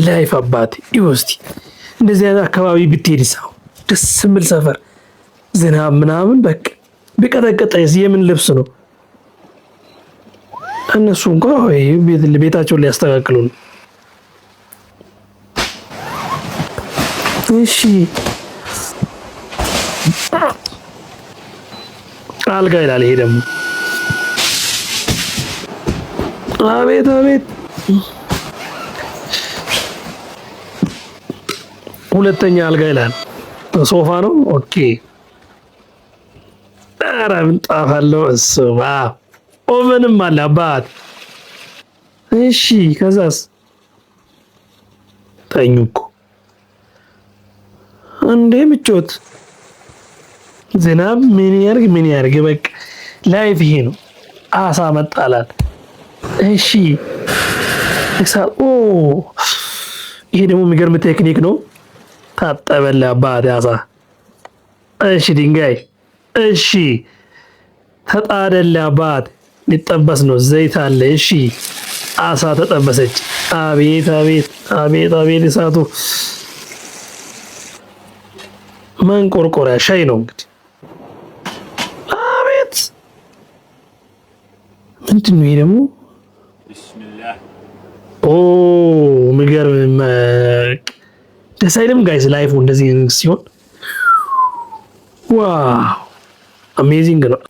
ላይፍ አባቴ ይወስቲ እንደዚህ አይነት አካባቢ ብትሄድ ሰው ደስ የሚል ሰፈር ዝናብ ምናምን በቃ ቢቀጠቅጠኝስ የምን ልብስ ነው? እነሱ እንኳን ወይ ቤታቸውን ሊያስተካክሉ ነው። እሺ አልጋ ይላል ይሄ ደግሞ። አቤት አቤት ሁለተኛ አልጋ ይላል። ሶፋ ነው። ኦኬ ኧረ ምንጣፍ አለው። እሱማ ኦቨንም አለ አባት። እሺ ከዛስ? ተኙ እኮ እንዴ ምቾት። ዝናብ ምን ያርግ በቃ ላይፍ ይሄ ነው። አሳ መጣላል። እሺ ይሄ ደግሞ የሚገርም ቴክኒክ ነው። ታጠበልህ አባት አሳ። እሺ ድንጋይ። እሺ ተጣደልህ አባት። ሊጠበስ ነው። ዘይት አለ። እሺ አሳ ተጠበሰች። አቤት አቤት አቤት አቤት እሳቱ። መንቆርቆሪያ ሻይ ነው እንግዲህ። አቤት ምንድን ነው ይሄ ደግሞ? ኦ የሚገርም ደስ አይልም ጋይስ? ላይፉ እንደዚህ ሲሆን ዋው አሜዚንግ ነው።